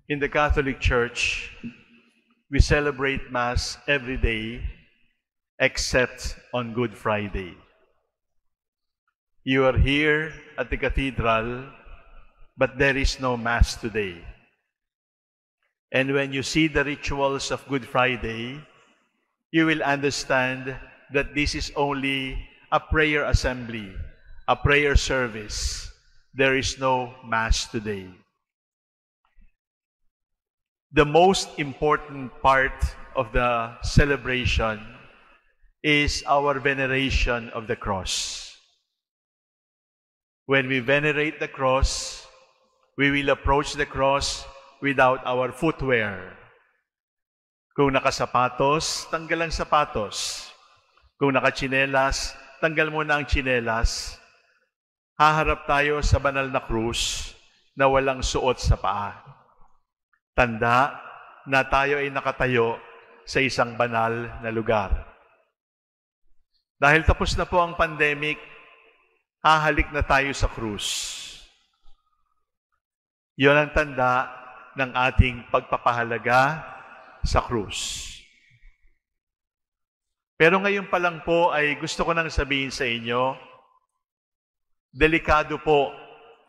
In the Catholic Church, we celebrate Mass every day except on Good Friday. You are here at the cathedral, but there is no Mass today. And when you see the rituals of Good Friday, you will understand that this is only a prayer assembly, a prayer service. There is no Mass today. The most important part of the celebration is our veneration of the cross. When we venerate the cross, we will approach the cross without our footwear. Kung nakasapatos, tanggal ang sapatos. Kung nakatsinelas, tanggal muna ang tsinelas. Haharap tayo sa banal na krus na walang suot sa paa. Tanda na tayo ay nakatayo sa isang banal na lugar. Dahil tapos na po ang pandemic, hahalik na tayo sa krus. Iyon ang tanda ng ating pagpapahalaga sa krus. Pero ngayon pa lang po ay gusto ko nang sabihin sa inyo, delikado po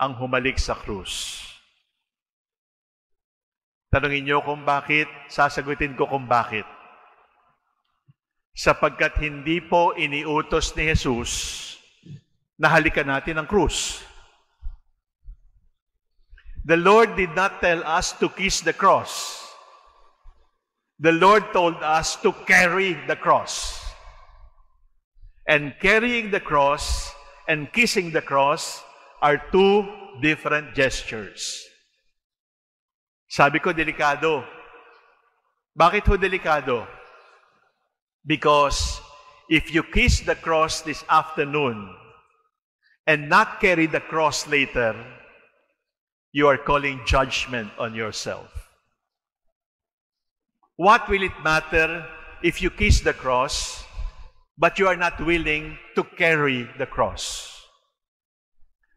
ang humalik sa krus. Tanungin niyo kung bakit, sasagutin ko kung bakit. Sapagkat hindi po iniutos ni Jesus na halikan natin ang krus. The Lord did not tell us to kiss the cross. The Lord told us to carry the cross. And carrying the cross and kissing the cross are two different gestures. Sabi ko, delikado. Bakit ho delikado? Because if you kiss the cross this afternoon and not carry the cross later, you are calling judgment on yourself. What will it matter if you kiss the cross, but you are not willing to carry the cross?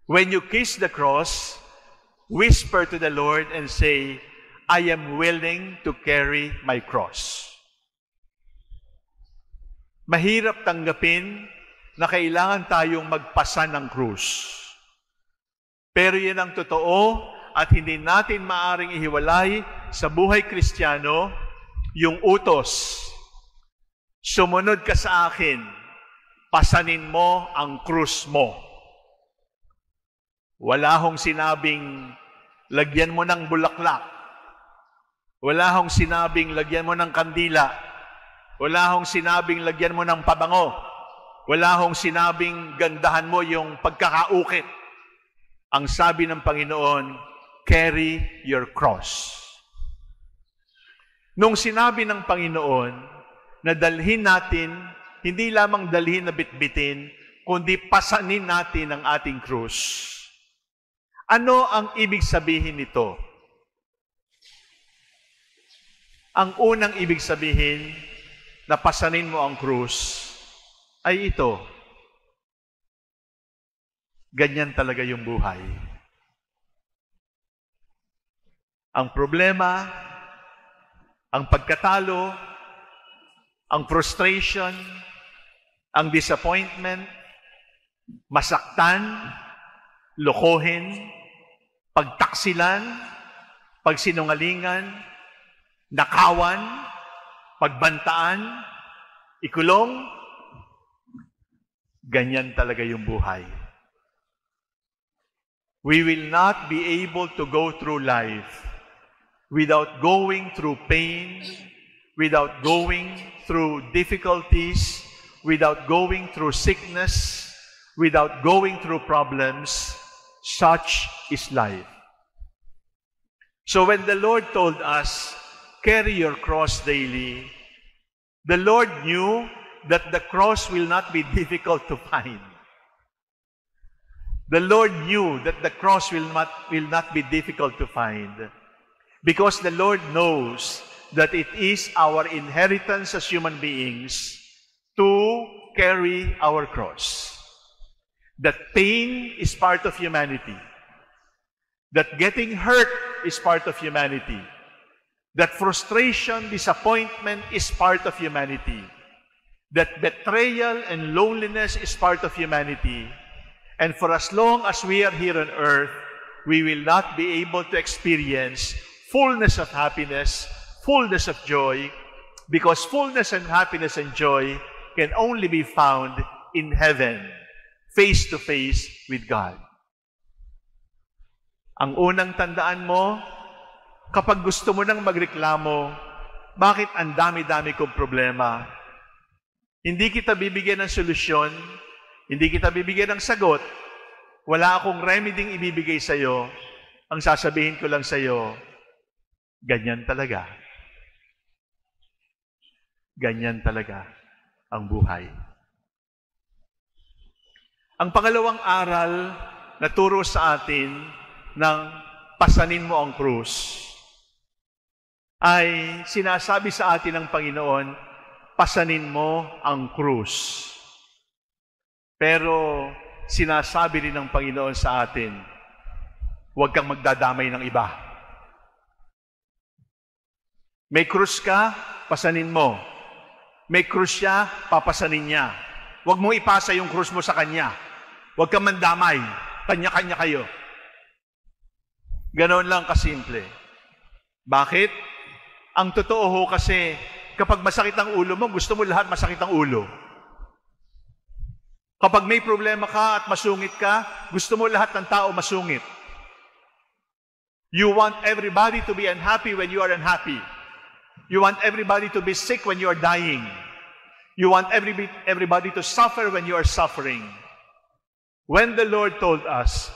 When you kiss the cross, whisper to the Lord and say, I am willing to carry my cross. Mahirap tanggapin na kailangan tayong magpasa ng krus. Pero yan ang totoo at hindi natin maaring ihiwalay sa buhay Kristiyano yung utos. Sumunod ka sa akin, pasanin mo ang krus mo. Wala hong sinabing lagyan mo ng bulaklak. Wala hong sinabing lagyan mo ng kandila. Wala hong sinabing lagyan mo ng pabango. Wala hong sinabing gandahan mo yung pagkakaukit. Ang sabi ng Panginoon, carry your cross. Nung sinabi ng Panginoon na dalhin natin, hindi lamang dalhin na bitbitin, kundi pasanin natin ang ating krus. Ano ang ibig sabihin nito? Ang unang ibig sabihin na pasanin mo ang krus ay ito. Ganyan talaga yung buhay. Ang problema, ang pagkatalo, ang frustration, ang disappointment, masaktan, lokohin, pagtaksilan, pagsinungalingan, nakawan, pagbantaan, ikulong, ganyan talaga yung buhay. We will not be able to go through life without going through pain, without going through difficulties, without going through sickness, without going through problems. Such is life. So when the Lord told us, carry your cross daily, the Lord knew that the cross will not be difficult to find. The Lord knew that the cross will not be difficult to find because the Lord knows that it is our inheritance as human beings to carry our cross. That pain is part of humanity. That getting hurt is part of humanity. That frustration, disappointment is part of humanity. That betrayal and loneliness is part of humanity. And for as long as we are here on earth, we will not be able to experience fullness of happiness, fullness of joy, because fullness and happiness and joy can only be found in heaven, face to face with God. Ang unang tandaan mo, kapag gusto mo nang magreklamo, bakit ang dami-dami kong problema? Hindi kita bibigyan ng solusyon, hindi kita bibigyan ng sagot, wala akong remeding ibibigay sa'yo, ang sasabihin ko lang sa'yo, ganyan talaga. Ganyan talaga ang buhay. Ang pangalawang aral na turo sa atin ng pasanin mo ang krus ay sinasabi sa atin ng Panginoon, pasanin mo ang krus. Pero sinasabi rin ng Panginoon sa atin, huwag kang magdadamay ng iba. May krus ka, pasanin mo. May krus siya, papasanin niya. Huwag mo ipasa yung krus mo sa kanya. Huwag kang mandamay. Kanya-kanya kayo. Ganon lang kasimple. Bakit? Ang totoo ho kasi, kapag masakit ang ulo mo, gusto mo lahat masakit ang ulo. Kapag may problema ka at masungit ka, gusto mo lahat ng tao masungit. You want everybody to be unhappy when you are unhappy. You want everybody to be sick when you are dying. You want everybody to suffer when you are suffering. When the Lord told us,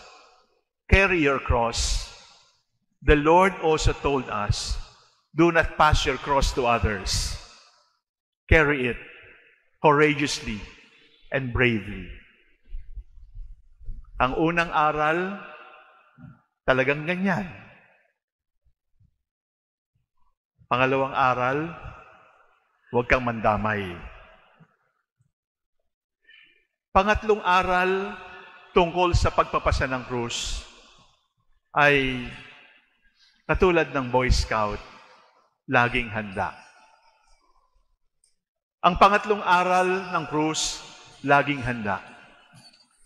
carry your cross, the Lord also told us, do not pass your cross to others. Carry it courageously and bravely. Ang unang aral, talagang ganyan. Pangalawang aral, huwag kang mandamay. Pangatlong aral tungkol sa pagpapasa ng krus ay katulad ng Boy Scout, laging handa. Ang pangatlong aral ng krus, laging handa.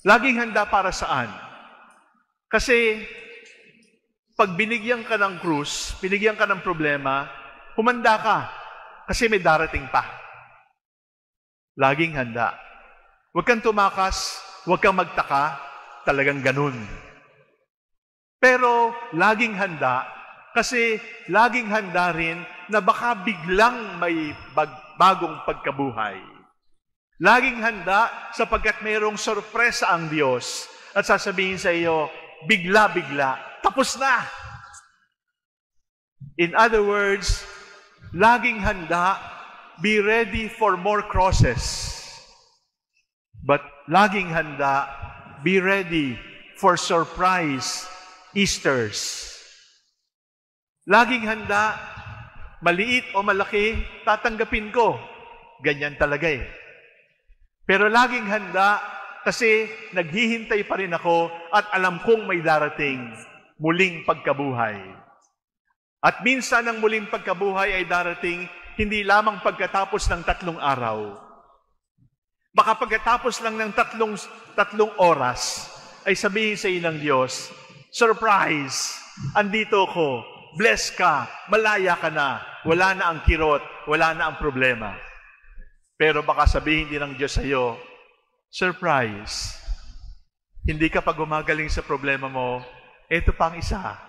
Laging handa para saan? Kasi pag binigyan ka ng krus, binigyan ka ng problema, humanda ka kasi may darating pa. Laging handa. Huwag kang tumakas, huwag kang magtaka, talagang ganun. Pero laging handa kasi laging handa rin na baka biglang may bagong pagkabuhay. Laging handa sapagkat mayroong sorpresa ang Diyos at sasabihin sa iyo, bigla-bigla, tapos na. In other words, laging handa, be ready for more crosses. But laging handa, be ready for surprise Easters. Laging handa, maliit o malaki, tatanggapin ko. Ganyan talaga eh. Pero laging handa kasi naghihintay pa rin ako at alam kong may darating muling pagkabuhay. At minsan ang muling pagkabuhay ay darating hindi lamang pagkatapos ng 3 araw. Baka pagkatapos lang ng tatlong oras ay sabihin sa iyo ng Diyos, surprise! Andito ko, bless ka, malaya ka na, wala na ang kirot, wala na ang problema. Pero baka sabihin din ng Diyos sa iyo, surprise! Hindi ka pa gumagaling sa problema mo, ito pang isa.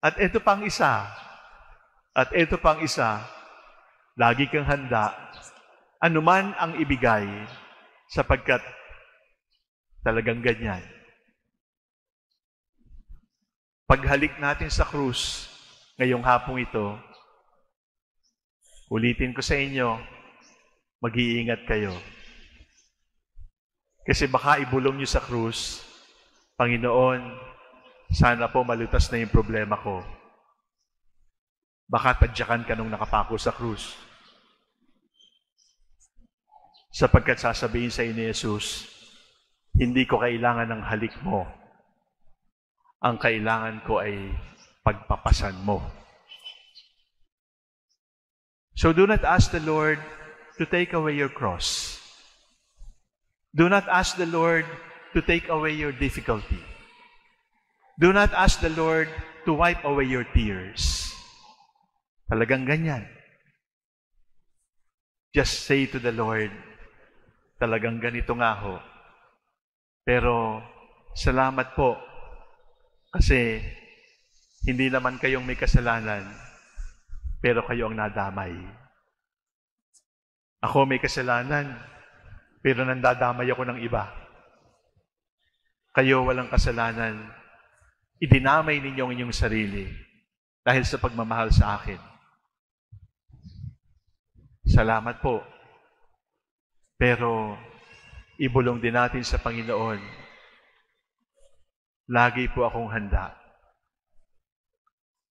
At ito pang isa. At ito pang isa. Lagi kang handa. Anuman ang ibigay sapagkat talagang ganyan. Paghalik natin sa krus ngayong hapong ito, ulitin ko sa inyo, mag-iingat kayo. Kasi baka ibulong niyo sa krus, Panginoon, sana po malutas na yung problema ko. Baka tadyakan ka nung nakapako sa krus. Sapagkat sasabihin sa inyo ni Jesus, hindi ko kailangan ng halik mo. Ang kailangan ko ay pagpapasan mo. So do not ask the Lord to take away your cross. Do not ask the Lord to take away your difficulty. Do not ask the Lord to wipe away your tears. Talagang ganyan. Just say to the Lord, talagang ganito nga ho. Pero salamat po kasi hindi naman kayong may kasalanan, pero kayo ang nadamay. Ako may kasalanan, pero nandadamay ako ng iba. Kayo walang kasalanan, idinamay ninyo ang inyong sarili dahil sa pagmamahal sa akin. Salamat po. Pero ibulong din natin sa Panginoon, lagi po akong handa.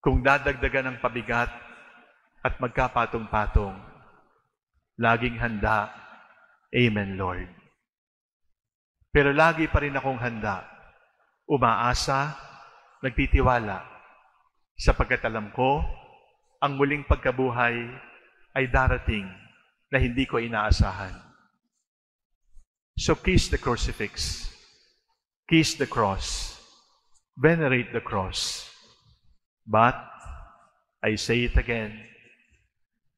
Kung dadagdagan ng pabigat at magkapatong-patong, laging handa. Amen, Lord. Pero lagi pa rin akong handa, umaasa, nagtitiwala, sapagkat alam ko, ang muling pagkabuhay ay darating na hindi ko inaasahan. So kiss the crucifix, kiss the cross, venerate the cross. But, I say it again,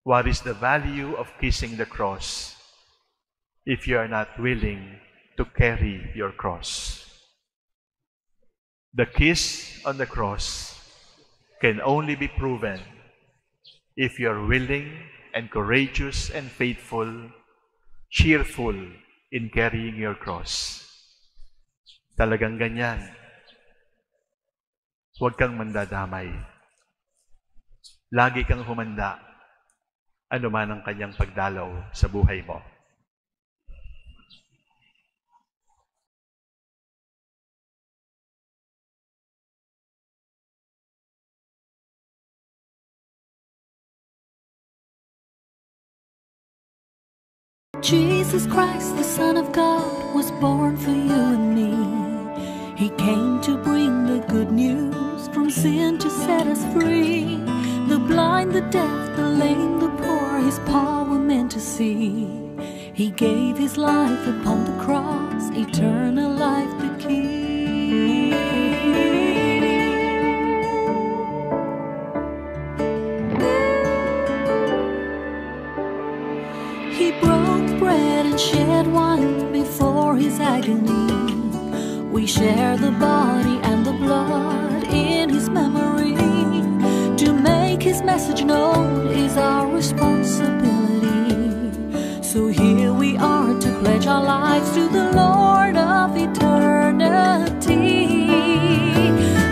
what is the value of kissing the cross if you are not willing to carry your cross? The kiss on the cross can only be proven if you are willing and courageous and faithful, cheerful in carrying your cross. Talagang ganyan. Huwag kang mandadamay. Lagi kang humanda, anuman ang kanyang pagdalaw sa buhay mo. Jesus Christ, the Son of God, was born for you and me. He came to bring the good news, from sin to set us free. The blind, the deaf, the lame, the poor, His power meant to see. He gave His life upon the cross, eternal life the key. He broke bread and shed wine before His agony. We share the body and the blood in His memory. To make His message known is our responsibility. So here we are to pledge our lives to the Lord of eternity.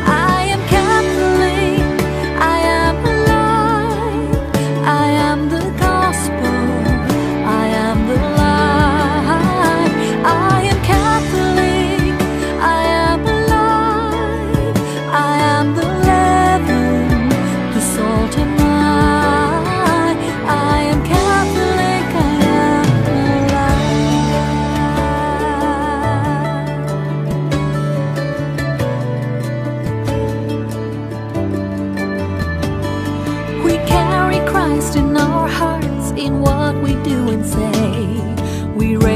I am Catholic, I am alive, I am the gospel, I am the light. I am Catholic, I am alive, I am the leaven, the salt and light. I am Catholic, I am alive. We carry Christ in our hearts, in what we do and say. We raise